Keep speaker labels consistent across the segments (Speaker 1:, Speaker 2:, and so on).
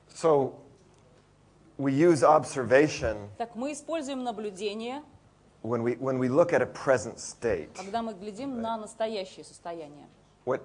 Speaker 1: So we use observation
Speaker 2: Так мы используем наблюдение,
Speaker 1: when we look at a present state.
Speaker 2: когда мы глядим на настоящее состояние.
Speaker 1: What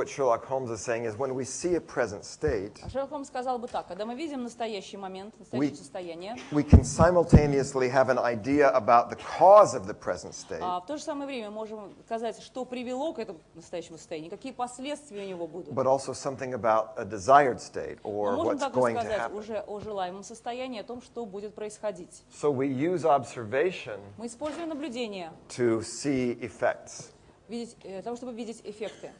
Speaker 1: Sherlock Holmes is saying is when we see a present state,
Speaker 2: Шерлок Холмс сказал бы так: когда мы видим настоящий момент, настоящее состояние,
Speaker 1: we can simultaneously have an idea about the cause of the present state.
Speaker 2: в то же самое время можем сказать, что привело к этому настоящему состоянию, какие последствия у него будут.
Speaker 1: But also something about a desired state or
Speaker 2: Но можем
Speaker 1: what's
Speaker 2: также
Speaker 1: going to
Speaker 2: сказать
Speaker 1: happen.
Speaker 2: уже о желаемом состоянии, о том, что будет происходить.
Speaker 1: So we use observation
Speaker 2: Мы используем наблюдение
Speaker 1: to see effects.
Speaker 2: для того, чтобы видеть эффекты.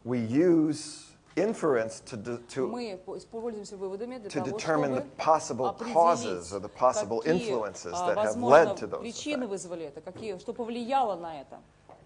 Speaker 1: We use inference
Speaker 2: Мы используемся выводами для
Speaker 1: to
Speaker 2: того,
Speaker 1: determine the
Speaker 2: чтобы
Speaker 1: possible causes or the possible
Speaker 2: какие,
Speaker 1: influences that have
Speaker 2: возможно,
Speaker 1: led to those
Speaker 2: причины
Speaker 1: effects.
Speaker 2: вызвали это, что повлияло на это.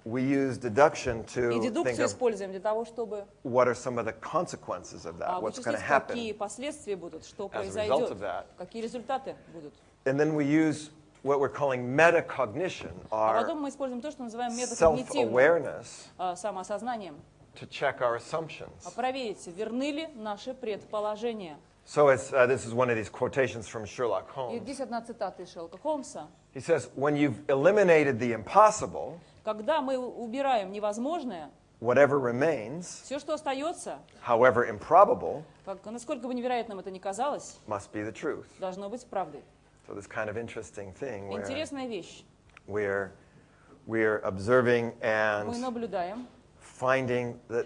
Speaker 1: We use deduction
Speaker 2: И
Speaker 1: to think
Speaker 2: дедукцию
Speaker 1: of
Speaker 2: используем для того, чтобы
Speaker 1: what are some of the consequences of that, what's going to
Speaker 2: вычислить,
Speaker 1: happen.
Speaker 2: какие последствия будут, что
Speaker 1: as a result
Speaker 2: произойдет,
Speaker 1: of that.
Speaker 2: какие результаты будут.
Speaker 1: And then we use what we're calling metacognition,
Speaker 2: А
Speaker 1: our
Speaker 2: потом мы используем то, что называем метакогнитивным
Speaker 1: self-awareness,
Speaker 2: самоосознанием,
Speaker 1: to check our assumptions.
Speaker 2: проверить, верны ли наши предположения.
Speaker 1: So this is one of these quotations from Sherlock
Speaker 2: И
Speaker 1: Holmes.
Speaker 2: здесь одна цитата из Шерлока Холмса.
Speaker 1: He says, when you've eliminated the impossible,
Speaker 2: Когда мы убираем невозможное,
Speaker 1: whatever remains,
Speaker 2: все, что остается,
Speaker 1: however improbable,
Speaker 2: насколько бы невероятным это ни казалось,
Speaker 1: must be the truth.
Speaker 2: должно быть правдой.
Speaker 1: So this kind of interesting thing where
Speaker 2: Интересная вещь.
Speaker 1: we're observing
Speaker 2: Мы
Speaker 1: and
Speaker 2: наблюдаем.
Speaker 1: finding that,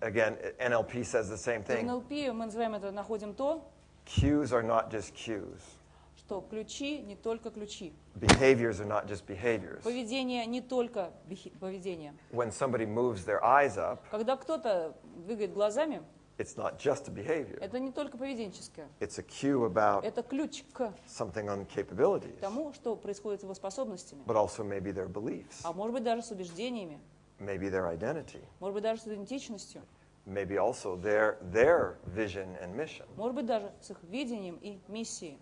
Speaker 1: again, NLP says the same
Speaker 2: В
Speaker 1: thing.
Speaker 2: НЛП мы называем это, находим то,
Speaker 1: Cues are not just cues.
Speaker 2: что ключи не только ключи.
Speaker 1: Behaviors are not just behaviors.
Speaker 2: Поведение не только поведение.
Speaker 1: When somebody moves their eyes up,
Speaker 2: Когда кто-то двигает глазами,
Speaker 1: it's not just a behavior.
Speaker 2: это не только поведенческое.
Speaker 1: It's a cue about
Speaker 2: Это ключ к
Speaker 1: something on capabilities,
Speaker 2: тому, что происходит с его способностями.
Speaker 1: but also maybe their beliefs,
Speaker 2: А может быть даже с убеждениями,
Speaker 1: maybe their identity,
Speaker 2: может быть даже с идентичностью,
Speaker 1: maybe also their vision and mission.
Speaker 2: может быть даже с их видением и миссией.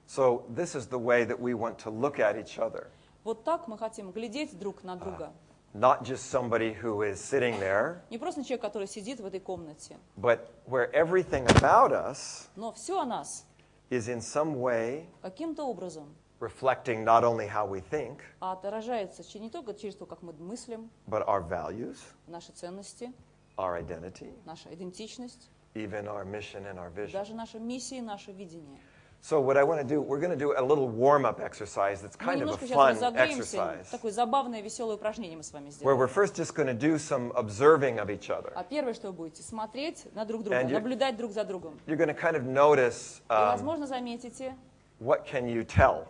Speaker 1: So this is the way that we want to look at each other.
Speaker 2: Вот так мы хотим глядеть друг на друга.
Speaker 1: Not just somebody who is sitting there,
Speaker 2: Не просто человек, который сидит в этой комнате,
Speaker 1: but where everything about us
Speaker 2: но все о нас
Speaker 1: is in some way
Speaker 2: каким-то образом
Speaker 1: reflecting not only how we think,
Speaker 2: отражается не только через то, как мы мыслим,
Speaker 1: but our values,
Speaker 2: наши ценности,
Speaker 1: our identity,
Speaker 2: наша идентичность,
Speaker 1: even our mission and our vision.
Speaker 2: даже наша миссия и наше видение.
Speaker 1: So what I want to do, we're going to do a little warm-up exercise that's
Speaker 2: Мы
Speaker 1: kind of a
Speaker 2: немножко сейчас
Speaker 1: fun
Speaker 2: разогреемся.
Speaker 1: exercise,
Speaker 2: Такое забавное, веселое упражнение мы с вами
Speaker 1: where
Speaker 2: сделаем.
Speaker 1: we're first just going to do some observing of each other.
Speaker 2: А первое, что вы будете смотреть на друг друга,
Speaker 1: And you-
Speaker 2: наблюдать друг за другом.
Speaker 1: You're going to kind of notice
Speaker 2: И, возможно, заметите,
Speaker 1: what can you tell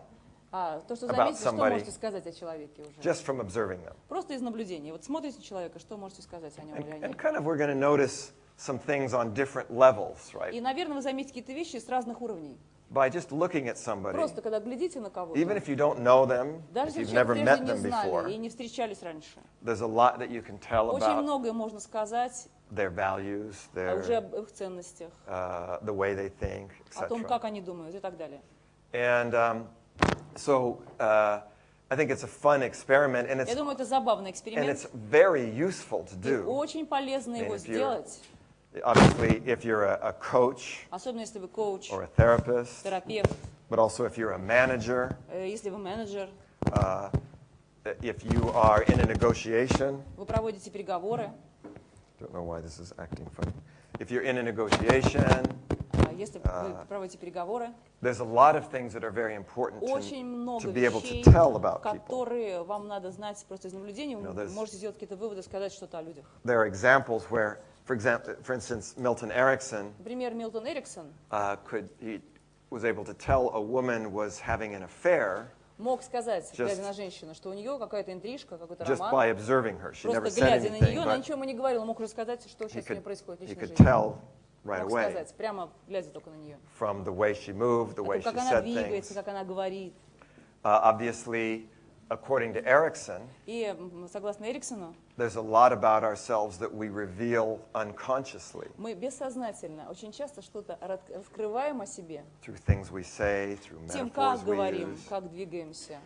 Speaker 2: то, что
Speaker 1: about
Speaker 2: заметите, что
Speaker 1: somebody
Speaker 2: можете сказать о человеке уже.
Speaker 1: just from observing them.
Speaker 2: Просто из наблюдения. Вот смотрите человека, что можете сказать о нем или о
Speaker 1: And
Speaker 2: ней.
Speaker 1: kind of we're going to notice some things on different levels, right?
Speaker 2: И, наверное, вы заметите какие-то вещи с разных уровней.
Speaker 1: By just looking at somebody,
Speaker 2: Просто, когда глядите на кого-то,
Speaker 1: even if you don't know them,
Speaker 2: даже
Speaker 1: if
Speaker 2: если
Speaker 1: you've
Speaker 2: человека
Speaker 1: never
Speaker 2: прежде
Speaker 1: met
Speaker 2: не
Speaker 1: them
Speaker 2: знали
Speaker 1: before,
Speaker 2: и не встречались раньше,
Speaker 1: there's a lot that you can tell
Speaker 2: очень
Speaker 1: about
Speaker 2: многое можно сказать
Speaker 1: their values,
Speaker 2: уже
Speaker 1: their,
Speaker 2: об их ценностях,
Speaker 1: the way they think,
Speaker 2: о том,
Speaker 1: etc.
Speaker 2: как они думают и так далее.
Speaker 1: And so I think it's a fun experiment, and
Speaker 2: Я думаю, это забавный
Speaker 1: it's
Speaker 2: эксперимент,
Speaker 1: very useful to
Speaker 2: и
Speaker 1: do.
Speaker 2: очень полезно его
Speaker 1: if you're-
Speaker 2: сделать,
Speaker 1: Obviously, if you're a coach
Speaker 2: особенно если вы коуч,
Speaker 1: or a therapist,
Speaker 2: терапевт,
Speaker 1: but also if you're a manager,
Speaker 2: если вы менеджер,
Speaker 1: if you are in a negotiation.
Speaker 2: вы проводите переговоры,
Speaker 1: Don't know why this is acting funny. If you're in a negotiation,
Speaker 2: если вы проводите переговоры,
Speaker 1: there's a lot of things that are very important
Speaker 2: очень много
Speaker 1: to be able to
Speaker 2: вещей,
Speaker 1: tell about people.
Speaker 2: которые вам надо знать просто из наблюдения, вы
Speaker 1: there's-
Speaker 2: можете сделать какие-то выводы, сказать что-то о людях.
Speaker 1: There are examples where, for instance, Milton Erickson
Speaker 2: Например, Милтон Эриксон
Speaker 1: he was able to tell a woman was having an affair
Speaker 2: мог сказать,
Speaker 1: Just-
Speaker 2: глядя на женщину, что у нее какая-то интрижка, какой-то
Speaker 1: just
Speaker 2: роман.
Speaker 1: by observing her. She never
Speaker 2: Просто
Speaker 1: said
Speaker 2: глядя на
Speaker 1: anything,
Speaker 2: нее, она
Speaker 1: but
Speaker 2: ничего ему не говорила, он мог рассказать, что
Speaker 1: he
Speaker 2: сейчас у нее
Speaker 1: could,
Speaker 2: происходит в
Speaker 1: he
Speaker 2: личной
Speaker 1: could
Speaker 2: жизни.
Speaker 1: tell right
Speaker 2: Мог
Speaker 1: away
Speaker 2: сказать, прямо глядя только на нее.
Speaker 1: from the way she moved, the
Speaker 2: О
Speaker 1: way
Speaker 2: том,
Speaker 1: she
Speaker 2: как она
Speaker 1: said
Speaker 2: двигается,
Speaker 1: things.
Speaker 2: как она говорит.
Speaker 1: Obviously, according to Erickson,
Speaker 2: И согласно Эриксону,
Speaker 1: there's a lot about ourselves that we reveal unconsciously
Speaker 2: мы бессознательно очень часто что-то раскрываем о себе
Speaker 1: through things we say, through
Speaker 2: тем,
Speaker 1: metaphors
Speaker 2: как
Speaker 1: we
Speaker 2: говорим,
Speaker 1: use.
Speaker 2: как двигаемся.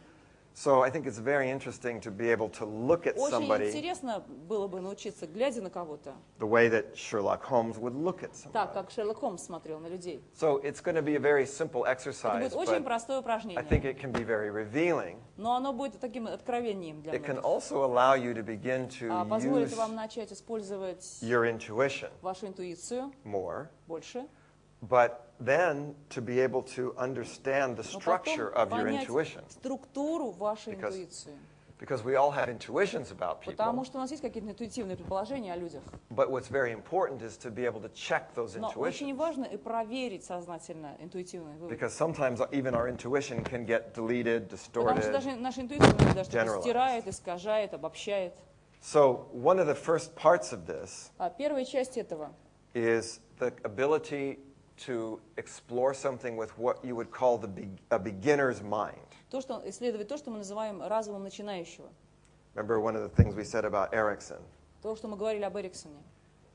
Speaker 1: So I think it's very interesting to be able to look at
Speaker 2: Очень
Speaker 1: somebody
Speaker 2: интересно было бы научиться, глядя на кого-то,
Speaker 1: the way that Sherlock Holmes would look at
Speaker 2: так,
Speaker 1: somebody.
Speaker 2: как Шерлок Холмс смотрел на людей.
Speaker 1: So it's going to be a very simple
Speaker 2: Это
Speaker 1: exercise,
Speaker 2: будет очень
Speaker 1: but
Speaker 2: простое
Speaker 1: I think
Speaker 2: упражнение,
Speaker 1: it can be very revealing.
Speaker 2: но оно будет таким откровением для
Speaker 1: It can
Speaker 2: многих.
Speaker 1: also allow you to begin to
Speaker 2: Позволит
Speaker 1: use
Speaker 2: вам начать использовать
Speaker 1: your intuition
Speaker 2: вашу интуицию
Speaker 1: more,
Speaker 2: больше,
Speaker 1: but then to be able to understand the
Speaker 2: но
Speaker 1: structure
Speaker 2: потом
Speaker 1: of your
Speaker 2: понять
Speaker 1: intuition.
Speaker 2: структуру вашей
Speaker 1: Because
Speaker 2: интуиции.
Speaker 1: Because we all have intuitions about
Speaker 2: Потому
Speaker 1: people.
Speaker 2: что у нас есть какие-то интуитивные предположения о людях.
Speaker 1: But what's very important is to be able to check those
Speaker 2: Но очень
Speaker 1: intuitions.
Speaker 2: важно и проверить сознательно интуитивные выводы.
Speaker 1: Because sometimes even our intuition can get deleted,
Speaker 2: Потому что
Speaker 1: distorted.
Speaker 2: даже наша интуиция иногда что-то
Speaker 1: generalized.
Speaker 2: стирает, искажает, обобщает.
Speaker 1: So one of the first parts of this
Speaker 2: Первая часть этого
Speaker 1: is the ability to explore something with what you would call a beginner's mind.
Speaker 2: то, что исследовать то, что мы называем разумом начинающего.
Speaker 1: Remember one of the things we said about Erickson?
Speaker 2: То, что мы говорили об Эриксоне.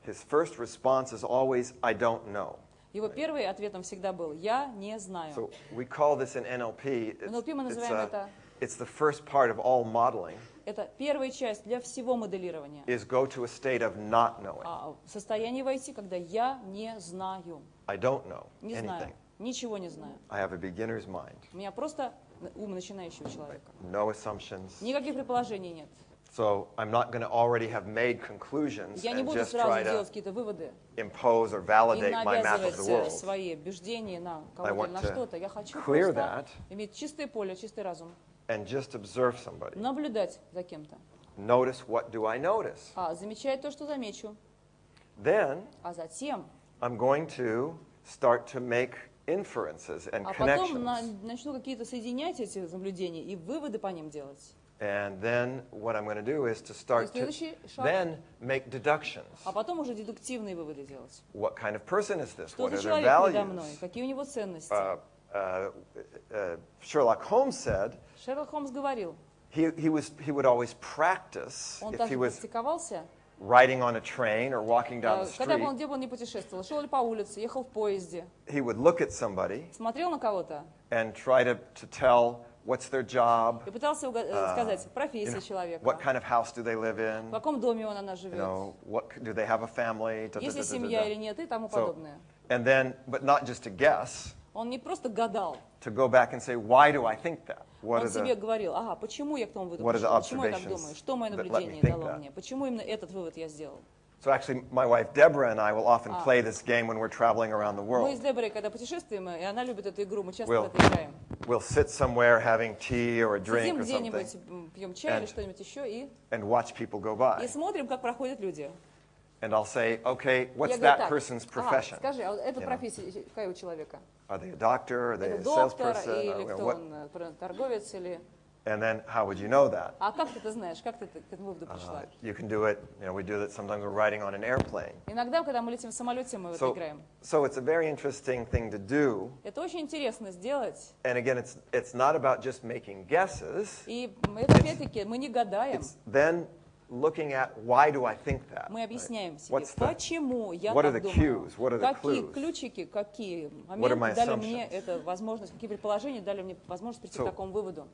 Speaker 1: His first response is always, I don't know.
Speaker 2: Его первый ответом всегда был «я не знаю».
Speaker 1: So we call this in NLP,
Speaker 2: В НЛП мы называем это,
Speaker 1: it's the first part of all modeling,
Speaker 2: это первая часть для всего моделирования.
Speaker 1: is go to a state of not knowing.
Speaker 2: В состояние войти, когда я не знаю,
Speaker 1: I don't know
Speaker 2: не знаю,
Speaker 1: anything.
Speaker 2: ничего не знаю.
Speaker 1: I have a beginner's mind.
Speaker 2: У меня просто ум начинающего человека.
Speaker 1: No assumptions.
Speaker 2: Никаких предположений нет.
Speaker 1: So I'm not going to already have made conclusions
Speaker 2: Я не
Speaker 1: and
Speaker 2: буду
Speaker 1: just
Speaker 2: сразу
Speaker 1: try
Speaker 2: делать
Speaker 1: to
Speaker 2: какие-то выводы
Speaker 1: impose or
Speaker 2: и
Speaker 1: validate my map of the
Speaker 2: навязывать
Speaker 1: world.
Speaker 2: свои убеждения на
Speaker 1: I
Speaker 2: кого-то
Speaker 1: want
Speaker 2: или на
Speaker 1: to
Speaker 2: что-то. Я хочу
Speaker 1: clear
Speaker 2: просто
Speaker 1: that.
Speaker 2: иметь чистое поле, чистый разум,
Speaker 1: And just observe somebody.
Speaker 2: наблюдать за кем-то,
Speaker 1: Notice what do I notice.
Speaker 2: замечать то, что замечу,
Speaker 1: Then
Speaker 2: затем,
Speaker 1: I'm going to start to make inferences and
Speaker 2: потом
Speaker 1: connections.
Speaker 2: начну какие-то соединять эти наблюдения и выводы по ним делать.
Speaker 1: And then what I'm going to do is to start to
Speaker 2: следующий шаг.
Speaker 1: then make deductions.
Speaker 2: Потом уже дедуктивные выводы делать.
Speaker 1: What kind of person is this?
Speaker 2: Что
Speaker 1: What
Speaker 2: за
Speaker 1: are their
Speaker 2: человек передо мной?
Speaker 1: values?
Speaker 2: Какие у него ценности?
Speaker 1: Sherlock Holmes said
Speaker 2: Шерлок Холмс говорил,
Speaker 1: he would always practice
Speaker 2: он
Speaker 1: if
Speaker 2: также
Speaker 1: he was
Speaker 2: практиковался,
Speaker 1: riding on a train or walking down the
Speaker 2: когда бы
Speaker 1: street.
Speaker 2: он где бы он ни путешествовал, шел ли по улице, ехал в поезде,
Speaker 1: He would look at somebody
Speaker 2: смотрел на кого-то
Speaker 1: and try to tell what's their job,
Speaker 2: и пытался сказать
Speaker 1: you
Speaker 2: профессию
Speaker 1: know,
Speaker 2: человека,
Speaker 1: what kind of house do they live
Speaker 2: в
Speaker 1: in,
Speaker 2: каком доме она
Speaker 1: you
Speaker 2: живет,
Speaker 1: know, do they have a family,
Speaker 2: есть ли семья или нет и тому подобное.
Speaker 1: and then, but not just to guess,
Speaker 2: Он не просто гадал,
Speaker 1: to go back and say, why do I think that? What
Speaker 2: он
Speaker 1: are
Speaker 2: себе
Speaker 1: the,
Speaker 2: говорил, почему я к тому выводу
Speaker 1: what are the
Speaker 2: пришел, почему я так
Speaker 1: observations
Speaker 2: думаю, что мое
Speaker 1: that let me
Speaker 2: наблюдение
Speaker 1: think
Speaker 2: дало
Speaker 1: that?
Speaker 2: мне, почему именно этот вывод я сделал.
Speaker 1: So actually, my wife Deborah and I will often play this game when we're traveling around the
Speaker 2: Мы с
Speaker 1: world.
Speaker 2: Деборой, когда путешествуем, и она любит эту игру, мы часто
Speaker 1: We'll-
Speaker 2: в это играем.
Speaker 1: We'll sit somewhere having tea or a drink
Speaker 2: Сидим
Speaker 1: or
Speaker 2: где-нибудь,
Speaker 1: something
Speaker 2: пьем чай или
Speaker 1: And-
Speaker 2: что-нибудь еще, и
Speaker 1: and watch people go by.
Speaker 2: смотрим, как проходят люди.
Speaker 1: And I'll say, okay, what's
Speaker 2: Я говорю
Speaker 1: that
Speaker 2: так,
Speaker 1: person's profession?
Speaker 2: скажи, а вот эта
Speaker 1: You know.
Speaker 2: профессия какая у человека?
Speaker 1: Are they a doctor? Are they
Speaker 2: Это
Speaker 1: a
Speaker 2: доктор
Speaker 1: salesperson? Or,
Speaker 2: или
Speaker 1: you know,
Speaker 2: кто
Speaker 1: what?
Speaker 2: он, торговец или...
Speaker 1: And then how would you know that?
Speaker 2: Как ты это знаешь, как ты к этому выводу пришла?
Speaker 1: You can do it, you know, we do that sometimes we're riding on an airplane.
Speaker 2: Иногда, когда мы летим в самолете, мы в это играем.
Speaker 1: So it's a very interesting thing to do.
Speaker 2: Это очень интересно сделать.
Speaker 1: And again, it's not about just making guesses.
Speaker 2: И это, опять-таки, мы не гадаем.
Speaker 1: It's then looking at why do I think that?
Speaker 2: Мы объясняем себе,
Speaker 1: What's the-
Speaker 2: почему я
Speaker 1: what are
Speaker 2: так
Speaker 1: the
Speaker 2: думаю.
Speaker 1: cues? What are the
Speaker 2: Какие
Speaker 1: clues?
Speaker 2: ключики, какие
Speaker 1: What are my
Speaker 2: моменты дали мне
Speaker 1: assumptions?
Speaker 2: эту возможность, какие предположения дали мне возможность прийти к
Speaker 1: So-
Speaker 2: такому выводу.